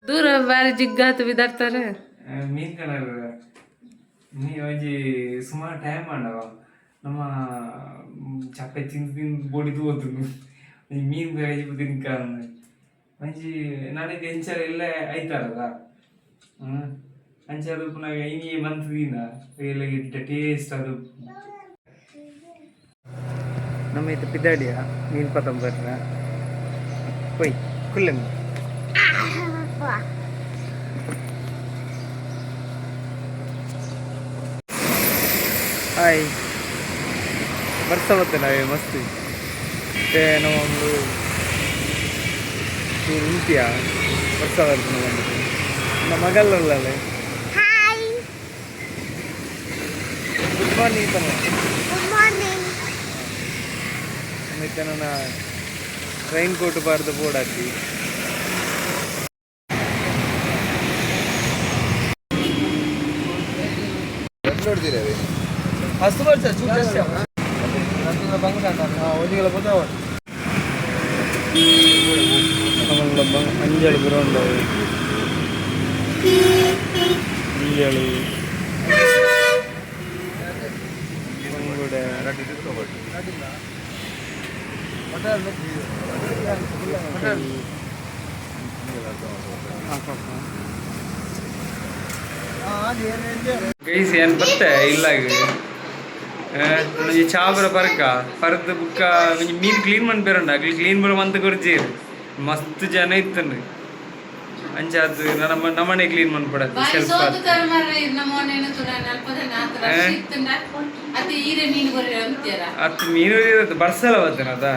ದೂರ ಬಾರಿ ಜಿಗ್ಗಾತು ಬಿದಾಡ್ತಾರೆ ಮೀನ್ ಕಲರ್ ನೀ ಒಂಜಿ ಸುಮಾರು ಟೈಮ್ ಮಾಡವ ನಮ್ಮ ಚಪ್ಪೆ ತಿಂದು ಬೋಡಿದು ಹೋದ್ರು ಮೀನ್ ಬೇರೆ ತಿನ್ಕ ಒಂಜಿ ನನಗೆ ಎಂಚರ ಎಲ್ಲ ಐತಾರಲ್ಲ ಅಂಚದು ಪುನಃ ಐನಿ ಮಂತ್ದಿನ ಎಲ್ಲ ಇಟ್ಟ ಟೇಸ್ಟ್ ಅದು ನಮ್ಮ ಇದು ಪಿದಾಡಿಯ ಮೀನ್ ಪತಂಬರ್ನ ಕೊಯ್ ಕುಲ್ಲೆಮ್ಮ ಹಾಯ್ ವರ್ಷ ಬರ್ತೇನೆ ನಾವೇ ಮಸ್ತ್ ಮತ್ತೆ ನಾವೊಂದು ಉಂಟಿಯ ವರ್ಷ ಬರ್ತೇನೆ ಬಂದು ನಮ್ಮ ಮಗಲ್ಲೇ ಗುಡ್ ಮಾರ್ನಿಂಗ್ ತಮ್ಮ ಮತ್ತೆ ನನ್ನ ರೈನ್ ಕೋಟ್ ಬಾರ್ದು ಬೋರ್ಡ್ ಹಾಕಿ ನೋಡ್ತೀರ ಫಸ್ಟ್ ವರ್ಷ ಒದಿಗೆಲ್ಲ ಗೊತ್ತಾವ ಅಂಜಳು ಗ್ರೌಂಡ್ ಅಂಜಳು ಗೈಸ್ ಏನು ಬತ್ತೆ ಇಲ್ಲ ಈ ಚಾಬ್ರ ಪರಕ ಪರದ ಬುಕ್ಕ ಮೀನು ಕ್ಲೀನ್ ಮಾಡ್ಬೇರಂಡ ಕ್ಲೀನ್ ಬರೋ ಮಂತ ಕೊರ್ಜೀರು ಮಸ್ತ್ ಜನ ಇತ್ತನ್ರಿ ಅಂಚಾದು ನಮ್ಮನೆ ಕ್ಲೀನ್ ಮಾಡ್ಬಿಡತ್ತೆ ಸ್ವಲ್ಪ ಅತ್ತು ಮೀನು ಬರ್ಸಲ್ಲ ಬರ್ತೇನೆ ಅದ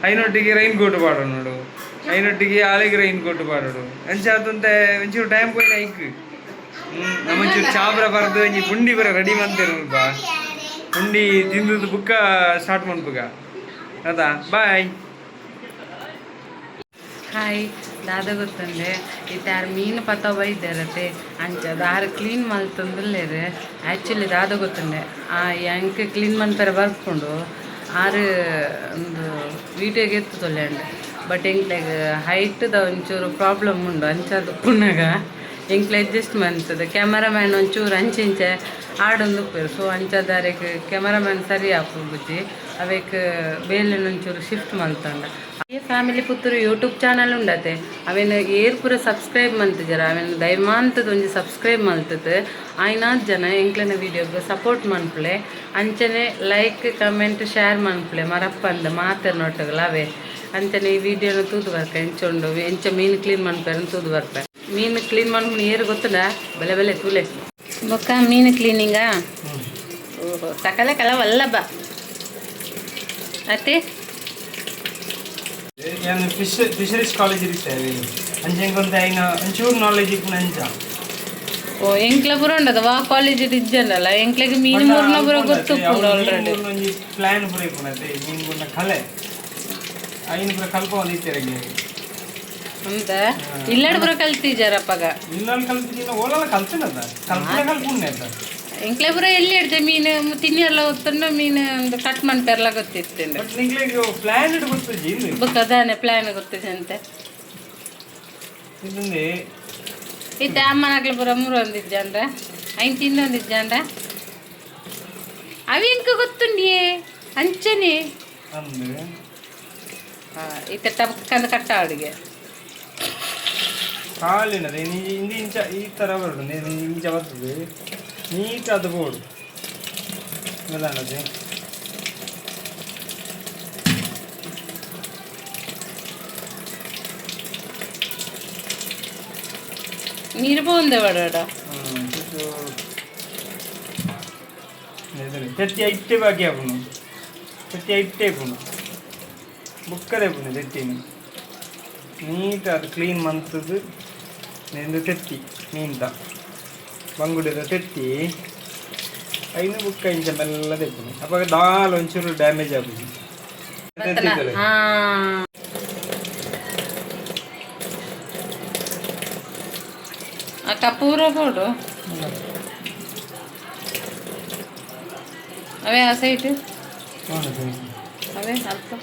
ಐನೊಟ್ಟಿಗೆ ರೈನ್ ಕೋಟ್ ಪಾಡೋ ನೋಡು ಐನೊಟ್ಟಿಗೆ ಆಲೆಗೆ ರೈನ್ ಕೋಟ್ ಪಾಡೋಡು ಅಂಚಾದಂತ ಒಂಚೂರು ಟೈಮ್ ಪೋಯಿನ ಐಕ್ ನಮ್ಮಂಚೂರು ಚಾಬ್ರ ಬರದು ಒಂಜಿ ಪುಂಡಿ ಬರ ರೆಡಿ ಮಾಡ್ತೇನೆ ಬಾ ಪುಂಡಿ ತಿಂದದ್ದು ಬುಕ್ಕ ಸ್ಟಾರ್ಟ್ ಮಾಡ್ಬೇಕ ಅದಾ ಬಾಯ್ ಹಾಯ್ ದಾದ ಗೊತ್ತಂದೆ ಇತ್ತಾರು ಮೀನು ಪತ್ತವ ಇದ್ದಾರತ್ತೆ ಅಂಚದು ಆರು ಕ್ಲೀನ್ ಮಲ್ತಂದಲ್ಲೇರು ಆ್ಯಕ್ಚುಲಿ ದಾದ ಗೊತ್ತಂಡೆ ಆ ಎಂಕ್ ಕ್ಲೀನ್ ಮಾಡ್ತಾರೆ ಬರ್ಕೊಂಡು ಆರು ಒಂದು ವೀಡಿಯೋಗೆ ಎತ್ತು ತೊಲ್ಲೆಂಡೆ ಬಟ್ ಎಂಕ್ಲೆಗ್ ಹೈಟ್ದ ಒಂಚೂರು ಪ್ರಾಬ್ಲಮ್ ಉಂಡು ಅಂಚದು ಪುನಗ ಎಂಕ್ಲೆ ಅಡ್ಜಸ್ಟ್ ಮಾಡ್ತದೆ ಕ್ಯಾಮರಾಮ್ಯಾನ್ ಒಂಚೂರು ಅಂಚೆ ಆಡೊಂದು ಉಪ್ಪೇರು ಸೊ ಅಂಚದಾರಿಗೆ ಕ್ಯಾಮರಾಮ್ಯಾನ್ ಸರಿ ಹಾಕು ಬುಜ್ಜಿ ಅವಕ್ಕೆ ಬೇಲೆ ಒಂಚೂರು ಶಿಫ್ಟ್ ಮಾಡ್ತಂಡ ಈ ಫ್ಯಾಮಿಲಿ ಪುತ್ತೂರು ಯೂಟ್ಯೂಬ್ ಚಾನಲ್ ಉಂಡತೆ ಅವೇನು ಏರ್ ಪೂರ ಸಬ್ಸ್ಕ್ರೈಬ್ ಮಾಡ್ತಿದ್ದಾರೆ ಅವೇನು ದಯಮಾಂತದ ಒಂಜಿ ಸಬ್ಸ್ಕ್ರೈಬ್ ಮಾಡ್ತದೆ ಆಯ್ನಾದ ಜನ ಎಂಕ್ಲನ ವೀಡಿಯೋಗೆ ಸಪೋರ್ಟ್ ಮಾಡ್ಪ್ಲೆ ಅಂಚನೆ ಲೈಕ್ ಕಮೆಂಟ್ ಶೇರ್ ಮಾಡ್ಪ್ಲೆ ಮರಪ್ಪಂದ ಮಾತಾಡ ನೋಟಗಲ್ಲ ಅವೇ ಅಂಚನೆ ಈ ವಿಡಿಯೋನ ತೂದು ಬರ್ಕ ಎಂಚೊಂಡು ಎಂಚ ಮೀನು ಕ್ಲೀನ್ ಮಾಡ್ತಾರೆ ತೂದು ಬರ್ತಾರೆ ಮೀನು ಕ್ಲೀನ್ ಮಾಡ್ಕೊಂಡು ಏರು ಗೊತ್ತದ ಬೆಲೆ ಬೆಲೆ ತೂಲೆ ಬೊಕ್ಕ ಮೀನು ಕ್ಲೀನಿಂಗಾ ಓಹೋ ಸಕಲ ಕಲವಲ್ಲ ಬಾ ಅತ್ತೆ ಫಿಶರೀಸ್ ಕಾಲೇಜ್ ಇರ್ತೇವೆ ಅಂಚೆಂಗೊಂದು ಐನ ಒಂಚೂರು ನಾಲೆಜ್ ಇಪ್ಪು ಅಂಚ ಓ ಎಂಕ್ಲ ಪುರ ಉಂಡದ ವಾ ಕಾಲೇಜ್ ಇಜ್ಜಂಡಲ್ಲ ಎಂಕ್ಲೆಗ್ ಮೀನು ಮೂರ್ನ ಪುರ ಗೊತ್ತು ಆಲ್ರೆಡಿ ಒಂಜಿ ಪ್ಲಾನ್ ಪುರ ಇಪ್ಪುನತೆ ಮೀನು ಪುರ ಕಲೆ ಐನು ಪುರ ಕಲ್ಪ ಒಂದಿತ್ತೆರಗೆ ಅಂತ ಇಲ್ಲಡ್ ಪುರ ಕಲ್ತಿಜಾರಪ್ಪಗ ಇಲ್ಲಲ್ಲಿ ಕಲ್ತಿನ ಓಲಲ್ಲ ಕಲ್ತಿನದ ಕಲ್ಪನೆ ಕಲ್ಪುಣ್ಣೆ ಅಂತ ಎಂಕ್ಲೆ ಪುರ ಎಲ್ಲಿ ಹಿಡ್ದೆ ಮೀನು ತಿನ್ನಿಯಲ್ಲ ಹೊತ್ತಂಡು ಮೀನು ಒಂದು ಕಟ್ ಮಾಡ್ತಾರಲ್ಲ ಗೊತ್ತಿತ್ತೇನೆ ಬಟ್ ನಿಂಗ್ಲಿಗೆ ಪ್ಲಾನ್ ಇಟ್ಟು ಗೊತ್ತಿಜ್ಜಿ ಬುಕ್ ಅದಾನೆ ಪ್ಲಾನ್ ಗೊತ್ತಿದೆ ಅಂತೆ ಇದೊಂದೇ ಇತ್ತೆ ಅಮ್ಮನಾಗ್ಲ ಪುರ ಮೂರು ಒಂದಿಜ್ಜಂಡ ಐನ್ ತಿನ್ನೊಂದಿಜ್ಜಂಡ ಅవి ಎಂಕ ಗೊತ್ತುಂಡಿಯೇ ಅಂಚನೆ ಅಂದ್ರೆ ಇತ್ತೆ ಟಕ್ಕಂದ ಕಟ್ಟ ಅಡುಗೆ ಕಾಲಿನದೆ ಇಂದ ಇಂಚ ಈ ಥರ ಬರೋದು ಇಂಚ ಬರ್ತದೆ ನೀಟಾದ ಬೋರ್ಡು ಎಲ್ಲನದೆ ನೀರು ಬಂದೆ ಬಡಾಡ ತೆತ್ತಿ ಐಟ್ಟೆ ಬಾಕಿ ಹಾಕೋಣ ತೆತ್ತಿ ಐಟ್ಟೆ ಹಾಕೋಣ ಬುಕ್ಕದೆ ಹಾಕೋಣ ತೆತ್ತಿನ ನೀಟ್ ಅದು ಕ್ಲೀನ್ ಮಂತದ್ದು ನೆಂದು ತೆತ್ತಿ ಮೀನ್ದ ಬಂಗುಡಿದ ತೆತ್ತಿ ಐನು ಬುಕ್ಕ ಇಂಚ ಮೆಲ್ಲ ತೆಪ್ಪುನು ಅಪ್ಪ ದಾಲ್ ಒಂಚೂರು ಡ್ಯಾಮೇಜ್ ಆಗುದು ಅಕ್ಕ ಪೂರ ಬೋಡು ಅವೇ ಆ ಸೈಟ್ ಅವೇ ಅಲ್ಪ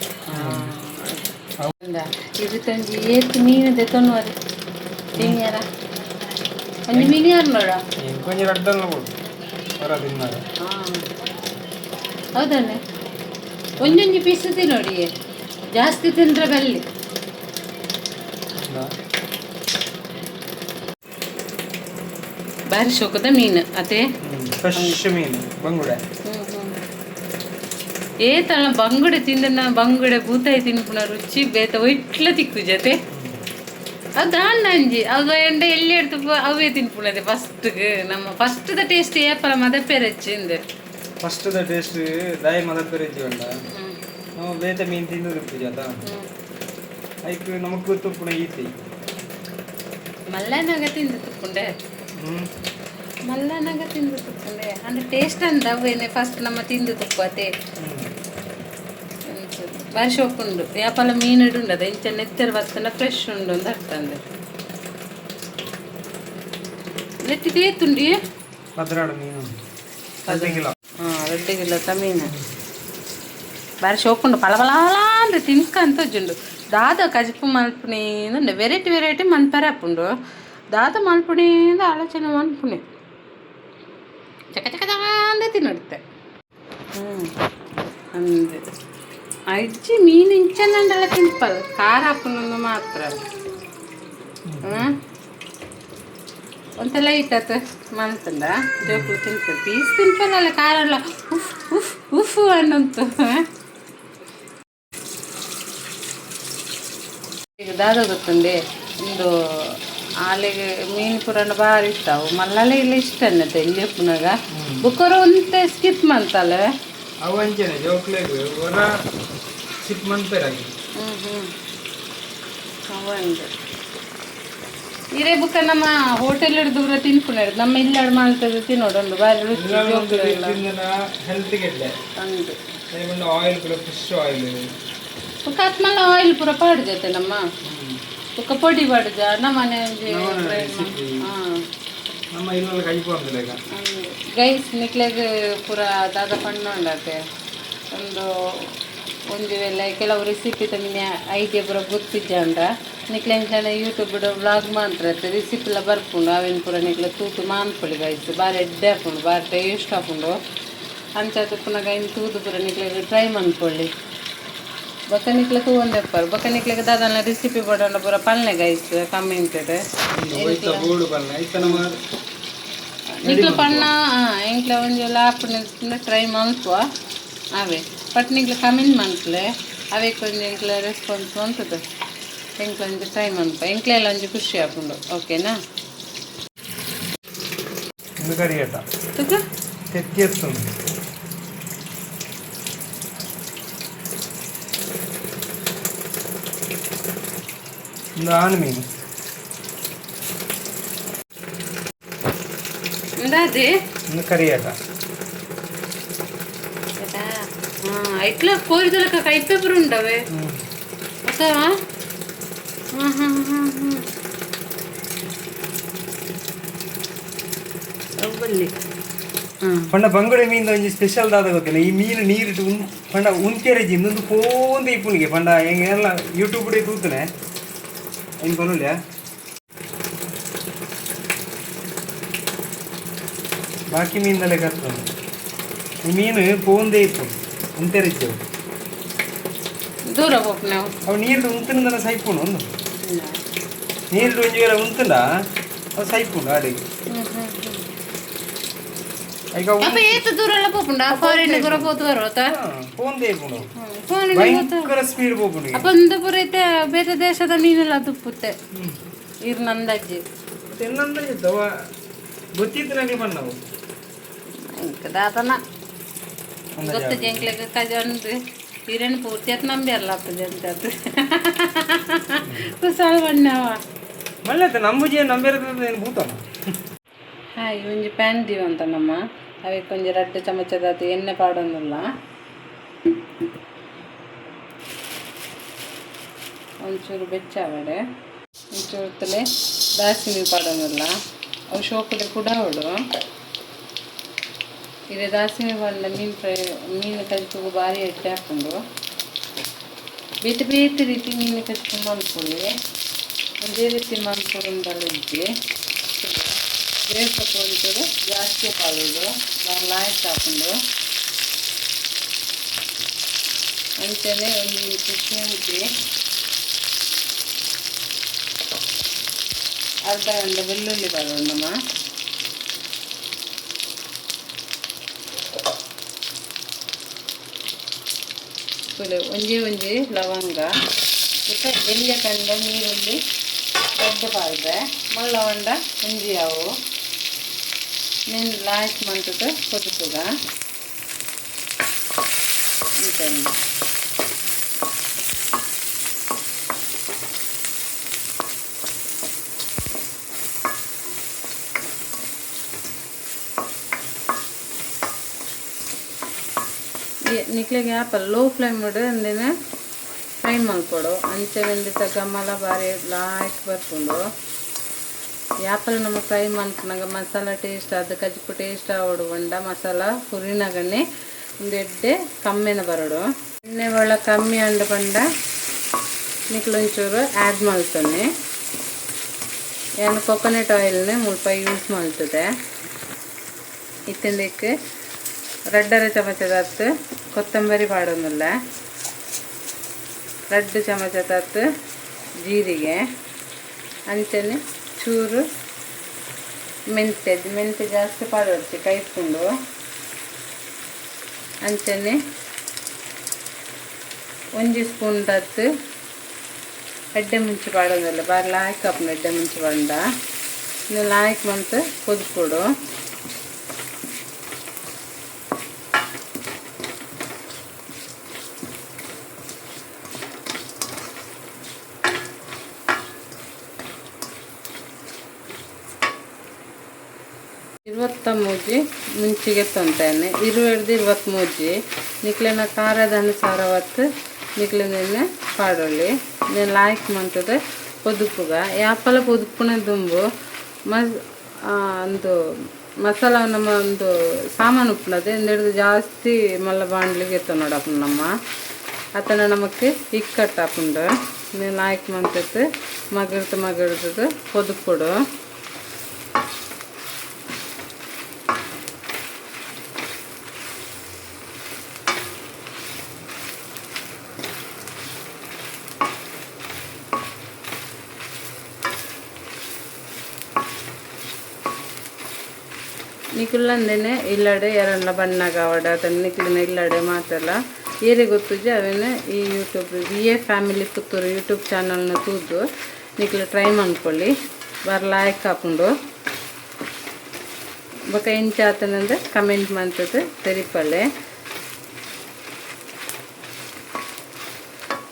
ಇದು ತಂಜಿ ಏತ್ ಮೀನು ತೆತ್ತೊನ್ನುವರೆ ತಿನ್ಯಾರ ಒಂದು ಮೀನಿಯಾರು ನೋಡ ಕೊಂಚ ರಡ್ಡಲ್ಲ ಕೊಡು ಹೊರ ತಿನ್ನಾರ ಹೌದನ್ನೇ ಒಂದೊಂದು ಪೀಸ್ ನೋಡಿ ಜಾಸ್ತಿ ತಿಂದ್ರೆ ಬೆಲ್ಲಿ ಭಾರಿ ಶೋಕದ ಮೀನು ಅದೇ ಫ್ರೆಶ್ ಮೀನು ಬಂಗುಡೆ ಏತಳ ಬಂಗುಡೆ ತಿಂದ ಬಂಗುಡೆ ಬೂತಾಯಿ ತಿನ್ಪುನ ರುಚಿ ಬೇತ ಒಟ್ಲ ತಿಕ್ಕು ಜತೆ ಅದು ದಾಣ್ಣ ಅಂಜಿ ಅದು ಎಂಡ ಎಲ್ಲಿ ಎಡ್ತು ಅವೇ ತಿನ್ಪುಣದೆ ಫಸ್ಟ್ಗೆ ನಮ್ಮ ಫಸ್ಟ್ದ ಟೇಸ್ಟ್ ಏಪಲ ಮದಪೇರೆ ಹೆಚ್ಚಿಂದು ಫಸ್ಟ್ದ ಟೇಸ್ಟ್ ದಾಯಿ ಮದಪೇರೆ ಹೆಚ್ಚಿವಂಡ ನಾವು ಬೇತ ಮೀನು ತಿಂದು ತಿಪ್ಪು ಜಾತ ಐಕ್ ನಮಗ್ ಗೊತ್ತು ಪುಣ ಈತಿ ಮಲ್ಲನಾಗ ತಿಂದು ತುಪ್ಪುಂಡೆ ಮಲ್ಲನಾಗ ತಿಂದು ತುಪ್ಪುಂಡೆ ಅಂದ್ರೆ ಟೇಸ್ಟ್ ಅಂದ ಅವೇನೆ ಫಸ್ಟ್ ನಮ್ಮ ತಿಂದು ತುಪ್ಪತೆ ಭಾರಿ ಶೋಕ್ ಉಂಡು ಯಾಪಲ ಮೀನು ಉಂಡು ಅದು ಇಂಚ ನೆತ್ತರ ಬರ್ತನ ಫ್ರೆಶ್ ಉಂಡು ಅಂತ ಅರ್ಥಂದೆ ನೆಟ್ಟಿಗೆ ಏತುಂಡಿ ಪದ್ರಾಡು ಮೀನು 2 ಕಿಲೋ 2 ಕಿಲೋ ಮೀನು ಭಾರಿ ಶೋಕ್ ಉಂಡು ಪಳ ಪಳ ಅಂದ್ರೆ ತಿನ್ಕಂತ ಉಜ್ಜುಂಡು ದಾದ ಕಜಿಪು ಮಲ್ಪುಣಿ ವೆರೈಟಿ ವೆರೈಟಿ ಮನ್ಪರೆ ಹಾಪುಂಡು ದಾದ ಮಲ್ಪುಣಿಂದ ಆಲೋಚನೆ ಮನ್ಪುಣಿ ಚಕ ಚಕ ಅಂದೆ ತಿನ್ನಡುತ್ತೆ ಅಂದೆ ಅಜ್ಜಿ ಮೀನು ಇಂಚನಂಡೆಲ್ಲ ತಿನ್ಪಲ್ ಖಾರ ಹಾಪುನೊಂದು ಮಾತ್ರ ಒಂತ ಲೈಟ್ ಆತ ಮಲ್ತಂಡ ಜೋಕ್ಲು ತಿನ್ಪಲ್ ಪೀಸ್ ತಿನ್ಪಲ್ಲ ಖಾರ ಎಲ್ಲ ಉಫ್ ಉಫ್ ಉಫ್ ಅನ್ನಂತು ಈಗ ದಾದ ಗೊತ್ತುಂಡೆ ಒಂದು ಆಲೆಗೆ ಮೀನು ಪುರಾಣ ಭಾರಿ ಇರ್ತಾವು ಮಲ್ಲಲೆ ಇಲ್ಲ ಇಷ್ಟ ಅನ್ನತ್ತೆ ಇಲ್ಲಿ ಪುನಗ ಬುಕ್ಕರು ಒಂತೆ ಸ್ಕಿಪ್ ಮಂತಲ್ಲ ಅವು ಅಂಚನೆ ಜೋಕ್ಲೆಗ್ ಹೊರ ಸಿಪ್ ಮಂಪೆರಾಗಿ ಅವಂದು ಇರೇ ಬುಕ್ಕ ನಮ್ಮ ಹೋಟೆಲ್ ಹಿಡಿದು ತಿನ್ಪುಣ ನಮ್ಮ ಇಲ್ಲಾಡು ಮಾಡ್ತದೆ ತಿನ್ನೋಡು ಭಾರಿ ರುಚಿ ಹೆಲ್ತ್ಗೆ ಅಂದು ಆಯಿಲ್ ಕೂಡ ಫಿಶ್ ಆಯಿಲ್ ಕತ್ಮಲ್ಲ ಆಯಿಲ್ ಪೂರ ಪಾಡ್ಜತೆ ನಮ್ಮ ಬುಕ್ಕ ಪೊಡಿ ಪಾಡ್ಜ ನಮ್ಮನೆ ನಮ್ಮ ಇಲ್ಲೆಲ್ಲ ಕೈಪೋಂದಿಲ್ಲ ಈಗ ಗೈಸ್ ನಿಕ್ಲೆಗ್ ಪೂರ ದಾದ ಪಣ್ಣು ಉಂಡತೆ ಒಂದು ವೇಳೆ ಕೆಲವು ರೆಸಿಪಿ ತಮ್ಮ ಐಡಿಯಾ ಪೂರ ಗೊತ್ತಿದ್ದ ಅಂಡ ನಿಕ್ಲೆ ಜನ ಯೂಟ್ಯೂಬ್ ವ್ಲಾಗ್ ಮಾಡ್ತಿರತ್ತೆ ರೆಸಿಪಿಲ್ಲ ಬರ್ಪುಂಡು ಅವೇನು ಪೂರ ನಿಕ್ಲೆ ತೂತು ಮಾನ್ಪೊಳಿ ಗೈಸ್ ಭಾರಿ ಎಡ್ಡೆ ಹಾಕೊಂಡು ಭಾರಿ ಟೇಸ್ಟ್ ಹಾಕೊಂಡು ಅಂಚದು ಪುನಃ ಇನ್ನು ತೂತು ಪೂರ ನಿಕ್ಲೆ ಟ್ರೈ ಮಾಡ್ಕೊಳ್ಳಿ ಬೊಕ್ಕ ನಿಕ್ಲೆ ತೂಂದೆಪ್ಪರು ಬೊಕ್ಕ ನಿಕ್ಲೆಗೆ ದಾದನ ರೆಸಿಪಿ ಬಡೋಣ ಪೂರ ಪಲ್ಲೆ ಗೈಸ್ ಕಮ್ಮಿ ಅಂತದೆ ನಿಕ್ಲೆ ಪಣ್ಣ ಎಂಕ್ಲೆ ಒಂದು ಲಾಪುನ ಟ್ರೈ ಮಲ್ಪುವ ಅವೇ ಬಟ್ ನಿಕ್ಲೆ ಕಮೆಂಟ್ ಮನ್ಸ್ಲೆ ಅವೇ ಕೊಂಚ ಎಂಕ್ಲೆ ರೆಸ್ಪಾನ್ಸ್ ಅಂತದ್ದು ಎಂಕ್ಲೆ ಒಂದು ಟ್ರೈ ಮನ್ಪ ಎಂಕ್ಲೆ ಎಲ್ಲ ಒಂಜಿ ಖುಷಿ ಹಾಕೊಂಡು ಓಕೆನಾ ಆನೆ ಮೀನು ಅದೇ ಕರಿಯಾಟ ఇట్లా కోరిదలక కైపేపర్ ఉండవే ఓకేవా ಪಂಡ ಬಂಗುಡೆ ಮೀನು ಒಂಜಿ ಸ್ಪೆಷಲ್ ದಾದ ಗೊತ್ತಿಲ್ಲ ಈ ಮೀನು ನೀರಿಟ್ಟು ಪಂಡ ಉಂತೆರೆಜಿ ಇನ್ನೊಂದು ಪೋಂದು ಇಪ್ಪುನಿಗೆ ಪಂಡ ಹೆಂಗೆಲ್ಲ ಯೂಟ್ಯೂಬ್ ತೂತನೆ ಹೆಂಗೆ ಬರಲ್ಲ ಬಾಕಿ ಮೀನಲ್ಲೇ ಕರ್ತದೆ ಈ ಮೀನು ಪೋಂದೇ ಇತ್ತು ಉಂತೆರೆಜ್ಜವು ದೂರ ಹೋಗಿ ನಾವು ಅವು ನೀರು ಉಂತಿನ ಸೈಪುಂಡು ಒಂದು ನೀರು ಒಂಜಿ ವೇಳೆ ಉಂತುಂಡ ಅವು ಸೈಪುಂಡು ಆಡಿಗೆ ದೂರ పోకుండా ఫారెన్ కూడా పోతారు ಫೋನ್ ದೇಪುಂಡು ಭಯಂಕರ ಸ್ಪೀಡ್ ಹೋಗ್ಬಿಡು ಅಪ್ಪಂದಪುರ ಐತೆ ಬೇರೆ ದೇಶದ ಮೀನೆಲ್ಲ ತುಪ್ಪುತ್ತೆ ಇರ್ ನಂದಜ್ಜಿ ತೆನ್ನಂದ್ರೆ ದವ ಗೊತ್ತಿತ್ತು ನನಗೆ ಬಣ್ಣವು ದಾತನ ಗೊತ್ತು ಜಂಕ್ಲೆಗೆ ಕಜನ್ರಿ ಹಿರೇನು ಪೂರ್ತಿ ಅತ್ ನಂಬಿರಲ್ಲ ಅಪ್ಪ ಜಂತ ಕುಸಾಳ ಬಣ್ಣವ ಮళ్ళీ ನಂಬುಜಿ ನಂಬಿರೋದು ಏನು ಭೂತನ ಹಾಯ್ ಒಂಜಿ ಪ್ಯಾನ್ ದೀವಂತ ನಮ್ಮ ಅವೆ ಕೊಂಚ 2 ಚಮಚದ ಎಣ್ಣೆ ಪಾಡೋದಿಲ್ಲ ಒಂಚೂರು ಬೆಚ್ಚಾವಡೆ ಒಂಚೂರು ತಲೆ ದಾಸಿಮಿ ಪಾಡೋದಿಲ್ಲ ಅವು ಶೋಕಡೆ ಕೂಡ ಅವಳು ಇದೆ ದಾಸಿಮಿ ಬಂದ ಮೀನು ಕಲಿತು ಭಾರಿ ಎಟ್ಟೆ ಹಾಕೊಂಡು ಬೇತೆ ಬೇತೆ ರೀತಿ ಮೀನು ಕಲಿತು ಮಾಡ್ಕೊಳ್ಳಿ ಅದೇ ರೀತಿ ಮಾಡ್ಕೊಂಡು ಇಜ್ಜಿ ಬೇಸಕ್ಕೆ ಒಂಚೂರು ಜಾಸ್ತಿ ಕಾಲುದು ಲಾಯ್ಕ್ ಹಾಕೊಂಡು ಅಂಚನೆ ಒಂದು ಶುಂಠಿ ಅರ್ಧ ಗಂಟೆ ಬೆಳ್ಳುಳ್ಳಿ ಬಾಳೋಣಮ್ಮ ಒಂಜಿ ಲವಂಗ ಮತ್ತು ಎಲ್ಲಿಯ ಕಂಡ ನೀರುಳ್ಳಿ ದೊಡ್ಡ ಪಾಲ್ದೆ ಮಲ್ಲವಂಡ ಒಂಜಿ ಅವು ನೀನು ಲಾಯ್ಕ್ ಮಂತದ ಕೊದುಕುಗ ಇಂತಂದು ನಿಕ್ಲಿಗೆ ಆ್ಯಪಲ್ ಲೋ ಫ್ಲೇಮ್ ಇಡು ಅಂದೇನೆ ಫ್ರೈ ಮಾಡ್ಕೊಡು ಅಂಚೆ ಬೆಂದಿದ್ದ ಗಮ್ಮಲ ಬಾರಿ ಲಾಯ್ಕ್ ಬರ್ಕೊಂಡು ಆ್ಯಪಲ್ ನಮ್ಮ ಫ್ರೈ ಮಾಡ್ಕೊಂಡಾಗ ಮಸಾಲ ಟೇಸ್ಟ್ ಅದು ಕಜ್ಪು ಟೇಸ್ಟ್ ಆವಡು ಬಂಡ ಮಸಾಲ ಹುರಿನಾಗಣ್ಣೆ ಒಂದು ಎಡ್ಡೆ ಕಮ್ಮಿನ ಬರೋಡು ಎಣ್ಣೆ ಒಳ್ಳೆ ಕಮ್ಮಿ ಅಂಡು ಬಂಡ ನಿಕ್ಲೊಂಚೂರು ಆ್ಯಡ್ ಮಾಡ್ತಾನೆ ಏನು ಕೊಕೊನಟ್ ಆಯಿಲ್ನೇ ಮುಲ್ಪ ಯೂಸ್ ಮಾಡ್ತದೆ ಇತ್ತಿಂದಕ್ಕೆ ರಡ್ಡರ ಚಮಚದತ್ತು ಕೊತ್ತಂಬರಿ ಪಾಡೋದಿಲ್ಲ 2 ಚಮಚದತ್ತು ಜೀರಿಗೆ ಅಂಚನೆ ಚೂರು ಮೆಂತೆ ಜಾಸ್ತಿ ಪಾಡೋಡ್ಸಿ ಕೈಕೊಂಡು ಅಂಚನೆ 1 ಸ್ಪೂನ್ ದತ್ತು ಎಡ್ಡೆ ಮುಂಚೆ ಪಾಡೋದಿಲ್ಲ ಬಾರಿ ಲಾಯ್ಕ್ ಹಾಪನ ಎಡ್ಡೆ ಮುಂಚೆ ಬಂಡ ನೀವು ಲಾಯ್ಕ್ ಮಂತು ಕೊದ್ಕೊಡು ಮೂಜಿ ಮುಂಚಿಗೆ ತೊಂತೇನೆ 20 ಮೂಜಿ ನಿಕ್ಲೆನ ಖಾರದ ಅನುಸಾರವತ್ತು ನಿಕ್ಲೆನೆ ಪಾಡೊಳ್ಳಿ నేను ಲಾಯ್ಕ್ ಮಂತದ పొదుపుಗ ಯಾಪಲ పొదుపుನ ದುಂಬು ಒಂದು ಮಸಾಲ ನಮ್ಮ ಒಂದು ಸಾಮಾನು ಉಪ್ಪುನದೆ ಎಂದೆಡ್ದು ಜಾಸ್ತಿ ಮಲ್ಲ ಬಾಂಡ್ಲಿಗೆ ಎತ್ತ ನೋಡಪ್ಪ ನಮ್ಮ ಅತನ ನಮಕ್ಕೆ ಇಕ್ಕಟ್ಟಾಪುಂಡು నేను ಲಾಯ್ಕ್ ಮಂತದ್ದು ಮಗಡ್ದು పొదుపుಡು ನಿಕ್ಲಂದೇನೆ ಇಲ್ಲಡೆ ಯಾರನ್ನ ಬಣ್ಣಗ ಅವಡ ಅದನ್ನು ನಿಕ್ಲಿನ ಇಲ್ಲಡೆ ಮಾತಲ್ಲ ಏರೆ ಗೊತ್ತುಜಿ ಅವನ್ನ ಈ YouTube VA family Puttur YouTube ಚಾನಲ್ನ ತೂದು ನಿಕ್ಲು ಟ್ರೈ ಮಾಡ್ಕೊಳ್ಳಿ ಬಾರಿ ಲಾಯ್ಕ್ ಹಾಕೊಂಡು ಬೊಕ ಎಂಚ ಆತನಂದ್ರೆ ಕಮೆಂಟ್ ಮಾಡ್ತದೆ ತೆರಿಪಲ್ಲೆ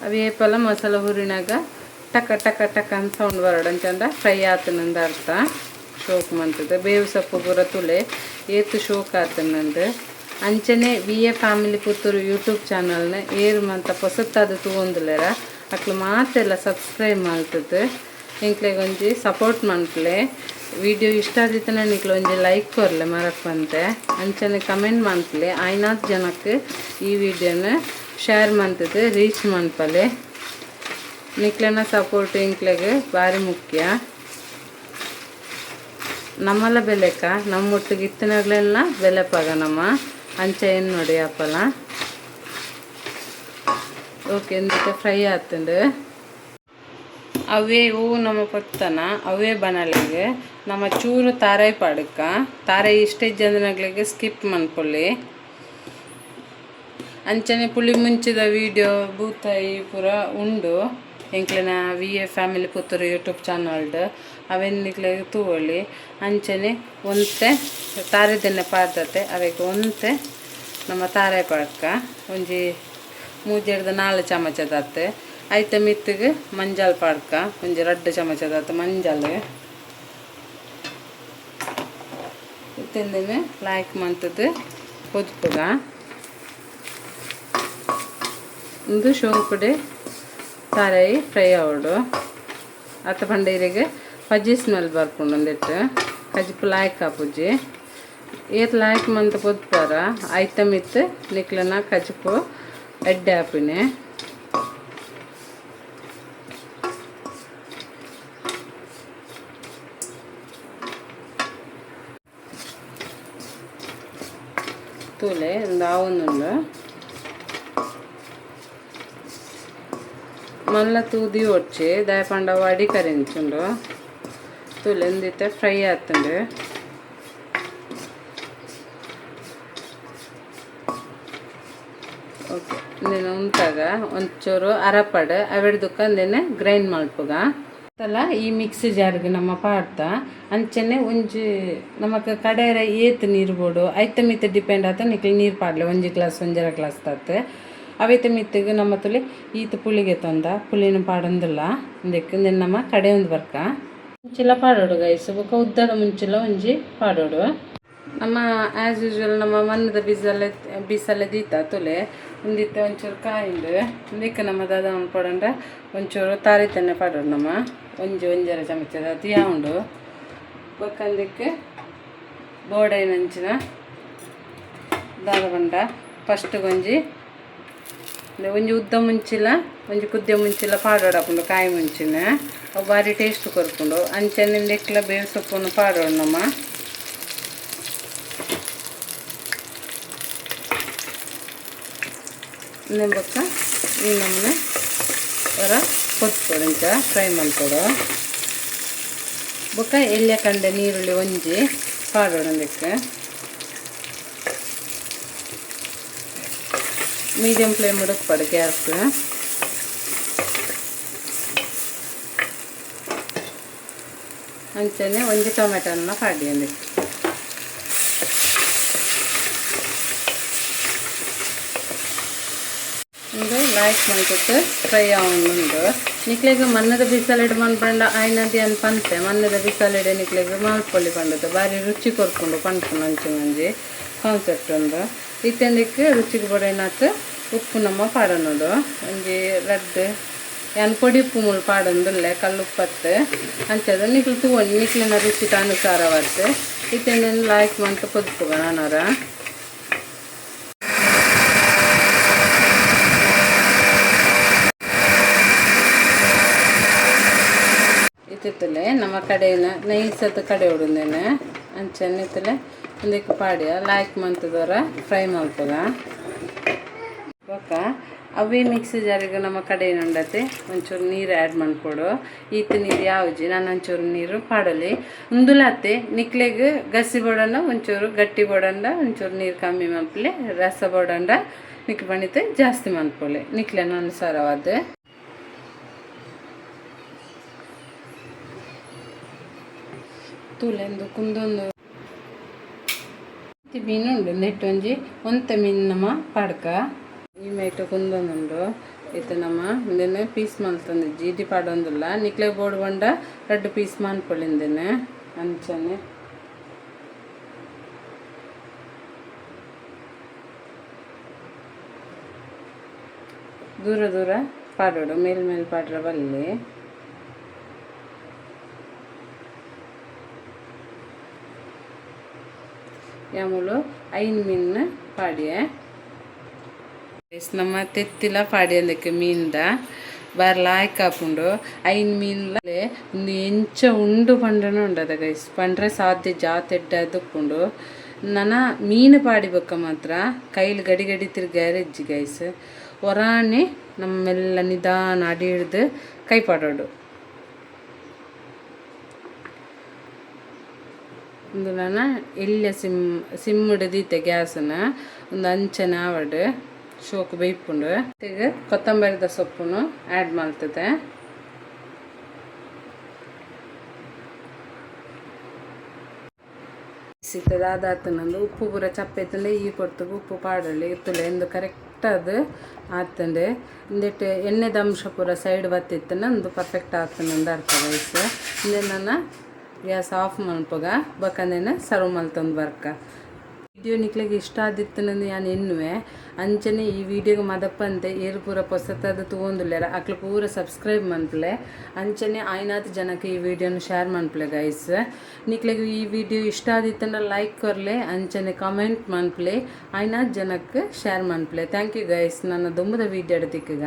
ಅವು ಏಪಲ ಮಸಾಲ ಹುರಿನಾಗ ಟಕ ಟಕ ಟಕ ಅಂತ ಸೌಂಡ್ ಬರೋಡಂಚಂದ ಫ್ರೈ ಆತನಂದ ಅರ್ಥ ಶೋಕ್ ಮಂತದ ಬೇವು ಸೊಪ್ಪು ಪೂರ ತುಳೆ ಏತು ಶೋಕ್ ಆತನಂದು ಅಂಚನೆ VA ಫ್ಯಾಮಿಲಿ ಪುತ್ತೂರು ಯೂಟ್ಯೂಬ್ ಚಾನಲ್ನ ಏರು ಮಂತ ಹೊಸತಾದ ತೂಂದುಲೆರ ಅಕ್ಲು ಮಾತೆಲ್ಲ ಸಬ್ಸ್ಕ್ರೈಬ್ ಮಾಡ್ತದೆ ನಿಂಕ್ಲೆಗೆ ಒಂಜಿ ಸಪೋರ್ಟ್ ಮಾಡ್ಲೆ ವಿಡಿಯೋ ಇಷ್ಟ ಆದಿತ್ತನ ನಿಕ್ಲು ಒಂಜಿ ಲೈಕ್ ಕೊರ್ಲೆ ಮರಪ್ಪಂತೆ ಅಂಚನೆ ಕಮೆಂಟ್ ಮಾಡ್ಲೆ ಐನಾತ್ ಜನಕ್ಕೆ ಈ ವಿಡಿಯೋನ ಶೇರ್ ಮಾಡ್ತದೆ ರೀಚ್ ಮಾಡ್ಪಲೆ ನಿಕ್ಲೆನ ಸಪೋರ್ಟ್ ಇಂಕ್ಲೆಗೆ ಭಾರಿ ಮುಖ್ಯ ನಮ್ಮಲ್ಲ ಬೆಲೆಕ ನಮ್ಮೊಟ್ಟಿಗೆ ಇತ್ತಿನಾಗಲೆಲ್ಲ ಬೆಲೆ ಪಾಗ ನಮ್ಮ ಅಂಚ ಏನು ನೋಡಿ ಆಪಲ ಓಕೆ ಎಂದಕ್ಕೆ ಫ್ರೈ ಆತಂಡು ಅವೇ ಹೂವು ನಮ್ಮ ಪತ್ತನ ಅವೇ ಬನಲಿಗೆ ನಮ್ಮ ಚೂರು ತಾರಾಯಿ ಪಾಡಕ್ಕ ತಾರಾಯಿ ಇಷ್ಟೇ ಜನಗಳಿಗೆ ಸ್ಕಿಪ್ ಮಾಡ್ಕೊಳ್ಳಿ ಅಂಚನೆ ಪುಳಿ ಮುಂಚಿದ ವಿಡಿಯೋ ಬೂತಾಯಿ ಪೂರ ಉಂಡು ಎಂಕ್ಲೆನ VA ಫ್ಯಾಮಿಲಿ ಪುತ್ತೂರು ಯೂಟ್ಯೂಬ್ ಚಾನಲ್ಡ್ ಅವೆನ್ನಿಕ್ಲೆ ತೂವೊಳ್ಳಿ ಅಂಚನೆ ಒಂತೆ ತಾರೆದೆಣ್ಣೆ ಪಾಡ್ದತೆ ಅವೆಗೆ ಒಂತೆ ನಮ್ಮ ತಾರಾಯಿ ಪಾಡ್ಕ ಒಂಜಿ 3-4 ಚಮಚದತ್ತೆ ಐತೆ ಮಿತ್ತಿಗೆ ಮಂಜಾಲ್ ಪಾಡ್ಕ ಒಂಜಿ 2 ಚಮಚದತ್ತೆ ಮಂಜಾಲ್ ತಿಂದಿನ ಲಾಯ್ಕ್ ಮಂತದ್ದು పొదుపుಗ ಒಂದು ಶೋಂಪುಡಿ ತಾರಾಯಿ ಫ್ರೈ ಆವಡು ಅತ್ತ ಪಂಡೀರಿಗೆ ಪಜ್ಜಿ ಸ್ಮೆಲ್ ಬರ್ಕೊಂಡು ಒಂದಿಟ್ಟು ಕಜ್ಪು ಲಾಯ್ಕ್ ಹಾಪುಜಿ ಏತ್ ಲಾಯ್ಕ್ ಮಂತ పొదుపాರ ಐತೆ ಮಿತ್ತು ನಿಕ್ಲನ ಕಜ್ಪು ಎಡ್ಡೆ ಹಾಪಿನಿ ತೂಲೆ ಒಂದು ಆವೊಂದುಂಡು ಮಲ್ಲ ತೂದಿ ಒಡ್ಚಿ ದಯಪಂಡ ವಡಿ ಕರಿಂಚುಂಡು ತೂಲೆ ಎಂದಿತ್ತೆ ಫ್ರೈ ಆತುಂಡು ಓಕೆ ಇಂದಿನ ಉಂತಾಗ ಒಂಚೂರು ಅರಪಡು ಅವೆಡ್ದುಕ್ಕ ಅಂದೇನೆ ಗ್ರೈಂಡ್ ಮಲ್ಪುಗ ಅಲ್ಲ ಈ ಮಿಕ್ಸಿ ಜಾರ್ಗೆ ನಮ್ಮ ಪಾಡ್ತ ಅಂಚನೆ ಒಂಜಿ ನಮಕ್ ಕಡೆಯರ ಏತ್ ನೀರು ಬೋಡು ಐತ ಮಿತ್ ಡಿಪೆಂಡ್ ಆತ ನಿಕ್ಲಿ ನೀರು ಪಾಡ್ಲೆ 1 ಗ್ಲಾಸ್ 1.5 ಗ್ಲಾಸ್ ತಾತೆ ಅವೈತ ಮಿತ್ತಿಗೆ ನಮ್ಮ ತುಲಿ ಈತ ಪುಳಿಗೆ ತಂದ ಪುಳಿನ ಪಾಡೊಂದಿಲ್ಲ ಇಂದಕ್ಕೆ ನಮ್ಮ ಕಡೆ ಒಂದು ಬರ್ಕ ಮುಂಚಿಲ ಪಾಡೋಡು ಗೈಸ್ ಬೊಕ ಉದ್ದಡ ಮುಂಚಿಲ ಒಂಜಿ ಪಾಡೋಡು ನಮ್ಮ ಆ್ಯಸ್ ಯೂಶ್ವಲ್ ನಮ್ಮ ಮಣ್ಣದ ಬೀಸಲ್ಲೇ ದೀತ ತುಲೆ ಒಂದಿತ್ತ ಒಂಚೂರು ಕಾಯಿಂಡು ಇದಕ್ಕೆ ನಮ್ಮ ದಾದ ಪಡಂಡ ಒಂಚೂರು ತಾರಿ ತೆನ್ನೆ ಪಾಡೋಡು ನಮ್ಮ ಒಂಜರ ಚಮಚದ ಅದು ಯಾವುದು ಬೊಕ್ಕಂದಕ್ಕೆ ಬೋಡೈನಂಚಿನ ದಾದ ಬಂಡ ಫಸ್ಟ್ ಒಂಜಿ ಉದ್ದ ಮುಂಚಿಲ ಒಂಜಿ ಕುದ್ದೆ ಮುಂಚಿಲ ಪಾಡೋಡು ಹಾಕೊಂಡು ಕಾಯಿ ಮುಂಚಿನ ಅವು ಭಾರಿ ಟೇಸ್ಟ್ ಕೊರ್ಕೊಂಡು ಅಂಚನಿಂದ ಎಕ್ಲ ಬೇವು ಸೊಪ್ಪನ್ನು ಪಾಡೋಡು ನಮ್ಮ ಬೊಕ್ಕ ಈ ನಮ್ಮನೆ ಹೊರ ಕೊತ್ಕೊಡು ಇಂಚ ಫ್ರೈ ಮಾಡ್ಕೊಡು ಬೊಕ್ಕ ಎಳ್ಳೆ ಕಂಡೆ ನೀರುಳ್ಳಿ ಒಂಜಿ ಪಾಡೋಡು ಅದಕ್ಕೆ ಮೀಡಿಯಂ ಫ್ಲೇಮ್ ಇಡಕ್ಪಾಡು ಗ್ಯಾಸ್ ಅಂಚನೆ ಒಂಜಿ ಟೊಮೆಟೊನ ಪಾಡಿ ಅದಕ್ಕೆ ಒಂದು ಲೈಕ್ ಮಾಡ್ಕೊಟ್ಟು ಫ್ರೈ ಆವೊಂದುಂಡು ನಿಕ್ಲೆಗ್ ಮಣ್ಣದ ಬಿಸಲಿಡ್ ಮನ್ಪಂಡ ಆಯ್ನದಿ ಅನ್ ಪಂತೆ ಮಣ್ಣದ ಬಿಸಲಿಡೆ ನಿಕ್ಲೆಗ್ ಮಲ್ಪೊಳ್ಳಿ ಪಂಡದು ಬಾರಿ ರುಚಿ ಕೊರ್ಕೊಂಡು ಪಂಡ್ಪುನ ಒಂಚಿ ಕಾನ್ಸೆಪ್ಟ್ ಉಂಡು ಇತ್ತೆಂದಕ್ಕೆ ರುಚಿಗೆ ಬಡೇನಾತ್ ಉಪ್ಪು ನಮ್ಮ ಪಾಡನೋಡು ಒಂಜಿ ಲಡ್ಡು ಯಾನ್ ಪೊಡಿ ಉಪ್ಪು ಮುಲ್ ಪಾಡೊಂದುಲ್ಲೆ ಕಲ್ಲುಪ್ಪತ್ತು ಅಂಚದು ನಿಕ್ಲು ತೂವೊಂಡು ನಿಕ್ಲಿನ ರುಚಿಗೆ ಅನುಸಾರವಾತು ಇತ್ತೆಂದೇನು ಲೈಕ್ ಮಂತು ಪೊದ್ಪುಗ ನಾನರ ಇತ್ತಿತ್ತಲೆ ನಮ್ಮ ಕಡೆನ ನೈಸತ್ತು ಕಡೆ ಹೊಡಂದೇನೆ ಅಂಚೆನ್ನಿತ್ತಲೆ ಒಂದಕ್ಕೆ ಪಾಡಿಯ ಲೈಕ್ ಮಂತದವರ ಫ್ರೈ ಮಲ್ಪಗ ಬೊಕ್ಕ ಅವೇ ಮಿಕ್ಸಿ ಜಾರಿಗೆ ನಮ್ಮ ಕಡೆಯಿಂದ ಉಂಡತೆ ಒಂಚೂರು ನೀರು ಆ್ಯಡ್ ಮಾಡ್ಕೊಡು ಈತ ನೀರು ಯಾವ್ಜಿ ನಾನು ಒಂಚೂರು ನೀರು ಪಾಡಲಿ ಉಂದುಲತ್ತೆ ನಿಕ್ಲೆಗೆ ಗಸಿ ಬೋಡಂಡ ಒಂಚೂರು ಗಟ್ಟಿ ಬೋಡಂಡ ಒಂಚೂರು ನೀರು ಕಮ್ಮಿ ಮಲ್ಪಲೆ ರಸ ಬೋಡಂಡ ನಿಕ್ ಬಣಿತೆ ಜಾಸ್ತಿ ಮಲ್ಪೊಲೆ ನಿಕ್ಲೆನ ಅನುಸಾರವಾದ ತೂಲೆಂದು ಕುಂದೊಂದು ಮೀನುಂಡು ನೆಟ್ಟೊಂಜಿ ಒಂತ ಮೀನು ನಮ್ಮ ಪಾಡ್ಕ ಈ ಮೇಟು ಕುಂದೊಂದುಂಡು ಇತ್ತು ನಮ್ಮ ಇಂದೇನೆ ಪೀಸ್ ಮಲ್ತಂದು ಜೀಡಿ ಪಾಡೊಂದುಲ್ಲ ನಿಕ್ಲೆ ಬೋರ್ಡ್ ಬಂಡ 2 ಪೀಸ್ ಮನ್ಪೊಳಿಂದೇನೆ ಅಂಚನೆ ದೂರ ದೂರ ಪಾಡೋಡು ಮೇಲ್ ಪಾಡ್ರ ಬಲ್ಲಿ ಯಾಮೂಲು 5 ಮೀನು ಪಾಡಿಯೆ ನಮ್ಮ ತೆತ್ತಿಲ ಪಾಡಿಯದಕ್ಕೆ ಮೀನ್ದ ಬಾರಿ ಲಾಯ್ಕ್ ಹಾಕೊಂಡು 5 ಮೀನ್ಲೆ ಒಂದು ಎಂಚ ಉಂಡು ಪಂಡನ ಉಂಡದ ಗೈಸ್ ಪಂಡ್ರೆ ಸಾಧ್ಯ ಜಾತೆಡ್ಡ ಅದಕ್ಕುಂಡು ನನ್ನ ಮೀನು ಪಾಡಿಬೇಕ ಮಾತ್ರ ಕೈಲಿ ಗಡಿ ಗಡಿ ತಿರ್ಗ್ಯಾರೆಜ್ಜಿ ಗೈಸ್ ಹೊರಾಣಿ ನಮ್ಮೆಲ್ಲ ನಿಧಾನ ಅಡಿ ಹಿಡ್ದು ಕೈ ಪಾಡೋಡು ಒಂದು ನಾನು ಎಳ್ಳೆ ಸಿಮ್ ಹಿಡಿದೀತೆ ಗ್ಯಾಸನ್ನ ಒಂದು ಅಂಚನೆ ಆವಡು ಶೋಕು ಬೇಯ್ಪುಂಡು ಈಗ ಕೊತ್ತಂಬರಿದ ಸೊಪ್ಪನ್ನು ಆ್ಯಡ್ ಮಾಡ್ತದೆ ಸಿಗ್ತದೆ ಅದಾತಂದು ಉಪ್ಪು ಪೂರ ಚಪ್ಪೈತಂದೆ ಈ ಕೊಡ್ತು ಉಪ್ಪು ಪಾಡಲಿ ಇತ್ತಲೆ ಎಂದು ಕರೆಕ್ಟ್ ಅದು ಆತಂದೆ ಇಂದೆಟ್ಟು ಎಣ್ಣೆದ ಅಂಶ ಪೂರ ಸೈಡ್ ಬತ್ತಿತ್ತನ ಒಂದು ಪರ್ಫೆಕ್ಟ್ ಆತನಂದು ಅರ್ಥ ವಯಸ್ಸು ಇಂದೆ ನಾನು ಗ್ಯಾಸ್ ಆಫ್ ಮಲ್ಪಗ ಬಕಂದೇನೆ ಸರ್ವ್ ಮಲ್ತಂದು ಬರ್ಕ ವಿಡಿಯೋ ನಿಕ್ಲಿಗೆ ಇಷ್ಟ ಆದಿತ್ತು ನಂದು ನಾನು ಎನ್ನುವೆ ಅಂಚನೆ ಈ ವಿಡಿಯೋಗೆ ಮದಪ್ಪಂತೆ ಏರು ಪೂರ ಪೊಸತದು ತೊಗೊಂದುಲ್ಲೇರ ಅಕ್ಲು ಪೂರ ಸಬ್ಸ್ಕ್ರೈಬ್ ಮನ್ಪಲೆ ಅಂಚನೆ ಆಯ್ನಾತ್ ಜನಕ್ಕೆ ಈ ವಿಡಿಯೋನ ಶೇರ್ ಮನ್ಪಲೆ ಗೈಸ್ ನಿಕ್ಲಿಗೆ ಈ ವಿಡಿಯೋ ಇಷ್ಟ ಆದಿತ್ತಂದ್ರೆ ಲೈಕ್ ಕೊರ್ಲೆ ಅಂಚನೆ ಕಮೆಂಟ್ ಮನ್ಪಲೆ ಆಯ್ನಾತ್ ಜನಕ್ಕೆ ಶೇರ್ ಮನ್ಪಲೆ ಥ್ಯಾಂಕ್ ಯು ಗೈಸ್ ನನ್ನ ದೊಂಬದ ವಿಡಿಯೋ ಎಡತಿಕ್ಕಗ